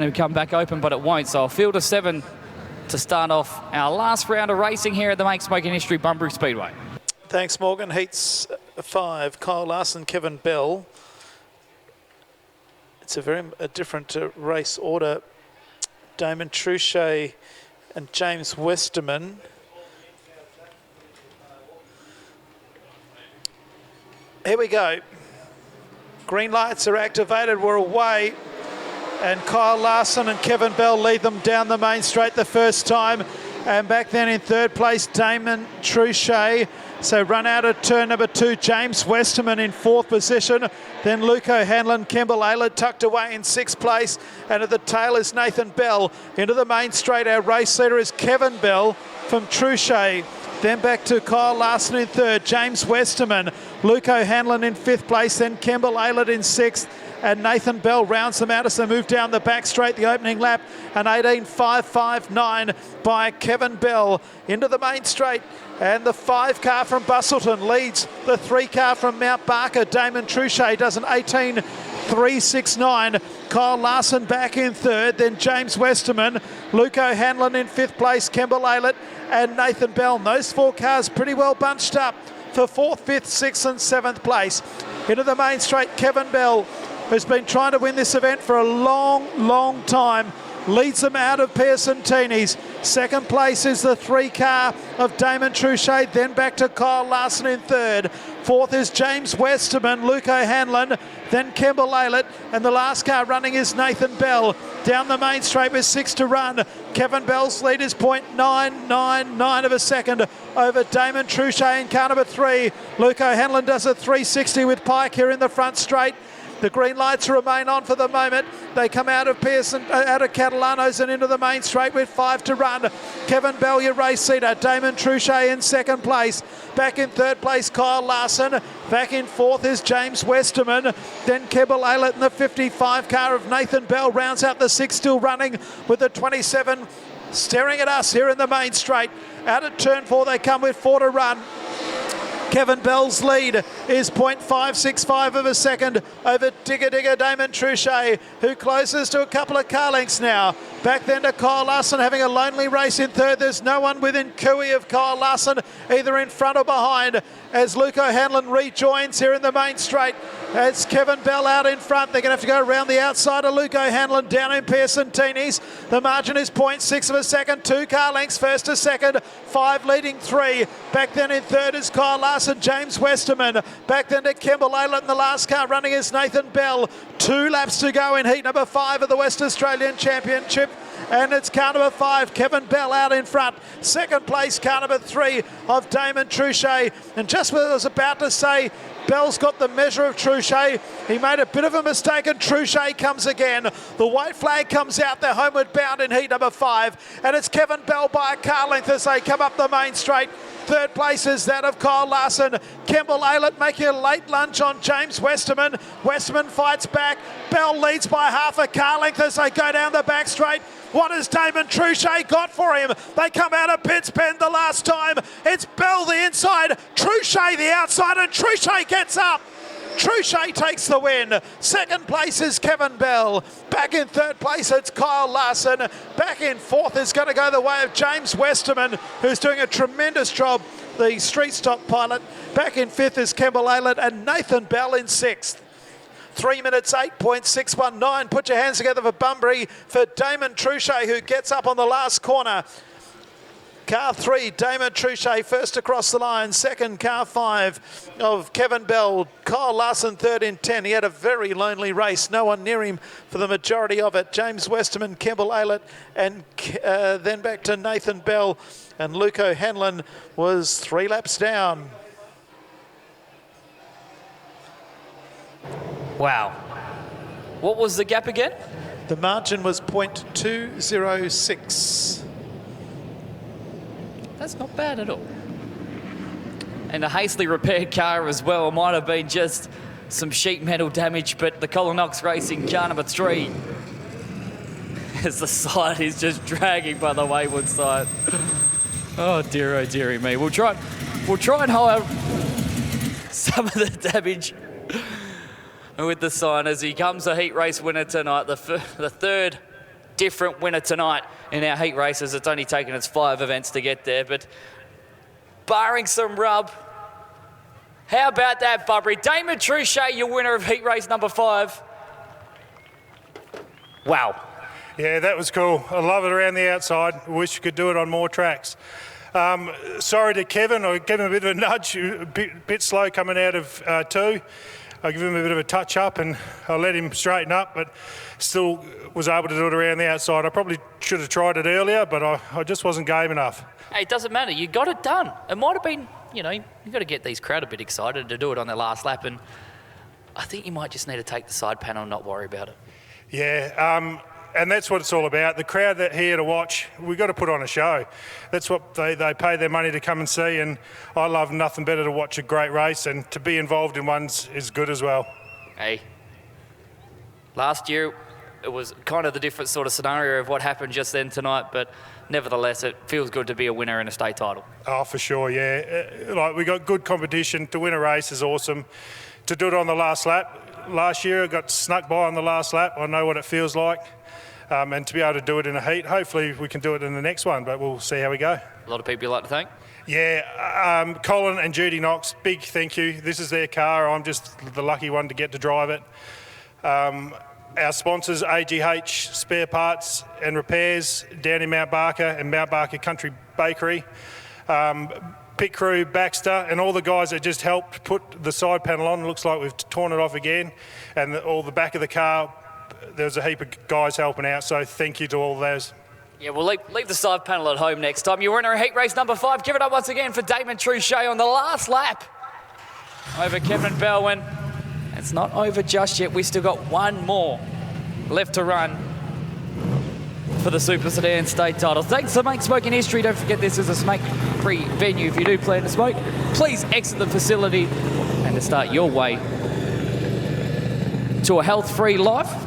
to come back open, but it won't. So a field of 7 to start off our last round of racing here at the Make Smoking History Bunbury Speedway. Thanks, Morgan. Heats 5, Kyle Larson, Kevin Bell. It's a very different race order. Damon Truchet and James Westerman. Here we go. Green lights are activated. We're away. And Kyle Larson and Kevin Bell lead them down the main straight the first time. And back then in third place, Damon Truchet. So run out of turn number 2, James Westerman in 4th position. Then Luke O'Hanlon, Kemble Aylett tucked away in 6th place. And at the tail is Nathan Bell. Into the main straight, our race leader is Kevin Bell from Truchet. Then back to Kyle Larson in 3rd, James Westerman, Luke O'Hanlon in 5th place, then Kemble Aylett in 6th. And Nathan Bell rounds them out as they move down the back straight, the opening lap, an 18.559 by Kevin Bell into the main straight. And the 5 car from Bustleton leads the 3 car from Mount Barker. Damon Truchet does an 18.369. Kyle Larson back in 3rd, then James Westerman, Luke O'Hanlon in 5th place, Kemble Aylett and Nathan Bell. And those 4 cars pretty well bunched up for 4th, 5th, 6th and 7th place. Into the main straight, Kevin Bell, who's been trying to win this event for a long time, leads them out of Pearson-Tini's. 2nd place is the 3 car of Damon Truchet, then back to Kyle Larson in 3rd. 4th is James Westerman, Luke O'Hanlon, then Kemble Aylett, and the last car running is Nathan Bell. Down the main straight with 6 to run. Kevin Bell's lead is 0.999 of a second over Damon Truchet in car number 3. Luke O'Hanlon does a 360 with Pike here in the front straight. The green lights remain on for the moment. They come out of Pearson, out of Catalano's and into the main straight with 5 to run. Kevin Bell, your race leader. Damon Truchet in 2nd place. Back in 3rd place, Kyle Larson. Back in 4th is James Westerman. Then Kemble Aylett in the 55 car of Nathan Bell rounds out the 6, still running with the 27 staring at us here in the main straight. Out of turn 4 they come with 4 to run. Kevin Bell's lead is 0.565 of a second over Digger Damon Truchet, who closes to a couple of car lengths now. Back then to Kyle Larson having a lonely race in 3rd. There's no one within cooey of Kyle Larson, either in front or behind, as Luke O'Hanlon rejoins here in the main straight. It's Kevin Bell out in front. They're going to have to go around the outside of Luke O'Hanlon down in Pearson-Tini's. The margin is 0.6 of a second. 2 car lengths, 1st to 2nd, 5 leading 3. Back then in 3rd is Kyle Larson, James Westerman. Back then to Kemble Aylett, and the last car running is Nathan Bell. 2 laps to go in heat number 5 of the West Australian Championship. And it's car number 5, Kevin Bell out in front. 2nd place, car number 3 of Damon Truchet. And just what I was about to say, Bell's got the measure of Truchet. He made a bit of a mistake and Truchet comes again. The white flag comes out. They're homeward bound in heat number 5. And it's Kevin Bell by a car length as they come up the main straight. 3rd place is that of Kyle Larson. Kemble Aylett making a late lunge on James Westerman. Westerman fights back. Bell leads by half a car length as they go down the back straight. What has Damon Truchet got for him? They come out of Pitts Bend the last time. It's Bell the inside, Truchet the outside, and Truchet gets up. Truchet takes the win. 2nd place is Kevin Bell. Back in 3rd place, it's Kyle Larson. Back in 4th is going to go the way of James Westerman, who's doing a tremendous job, the street stock pilot. Back in 5th is Kemble Aylett and Nathan Bell in 6th. 3 minutes 8.619. Put your hands together for Bunbury, for Damon Truchet, who gets up on the last corner. Car 3, Damon Truchet first across the line. 2nd, car 5 of Kevin Bell. Kyle Larson 3rd in 10. He had a very lonely race. No one near him for the majority of it. James Westerman, Kemble Aylett, and then back to Nathan Bell. And Luke O'Hanlon was 3 laps down. Wow. What was the gap again? The margin was 0.206. That's not bad at all. And a hastily repaired car as well. Might have been just some sheet metal damage, but the Collinox Racing car number 3 as the side is just dragging by the wayward side. Oh dearie me. We'll try and hold some of the damage with the sign as he comes a heat race winner tonight, the 3rd different winner tonight in our heat races. It's only taken us 5 events to get there, but barring some rub, how about that, Bunbury? Damon Truchet, your winner of heat race number 5. Wow. Yeah, that was cool. I love it around the outside. Wish you could do it on more tracks. Sorry to Kevin. I gave him a bit of a nudge, a bit slow coming out of 2. I give him a bit of a touch up and I let him straighten up, but still was able to do it around the outside. I probably should have tried it earlier, but I just wasn't game enough. Hey, it doesn't matter. You got it done. It might have been, you know, you've got to get these crowd a bit excited to do it on their last lap, and I think you might just need to take the side panel and not worry about it. Yeah, and that's what it's all about. The crowd that here to watch, we've got to put on a show. That's what they pay their money to come and see, and I love nothing better to watch a great race, and to be involved in ones is good as well. Hey, last year it was kind of the different sort of scenario of what happened just then tonight, but nevertheless it feels good to be a winner in a state title. Oh, for sure, yeah. Like, we got good competition. To win a race is awesome. To do it on the last lap, last year I got snuck by on the last lap. I know what it feels like. And to be able to do it in a heat, hopefully we can do it in the next one, but we'll see how we go. A lot of people you like to thank? Yeah, Colin and Judy Knox, big thank you. This is their car. I'm just the lucky one to get to drive it. Our sponsors, AGH Spare Parts and Repairs down in Mount Barker and Mount Barker Country Bakery. Pit crew, Baxter, and all the guys that just helped put the side panel on. It looks like we've torn it off again. And all the back of the car, there's a heap of guys helping out, so thank you to all those. Yeah, we'll leave the side panel at home next time. Your winner of heat race number 5. Give it up once again for Damon Truchet on the last lap over Kevin Belwin. It's not over just yet. We still got one more left to run for the Super Sedan state title. Thanks to Make Smoking History. Don't forget this is a smoke-free venue. If you do plan to smoke, please exit the facility and to start your way to a health-free life.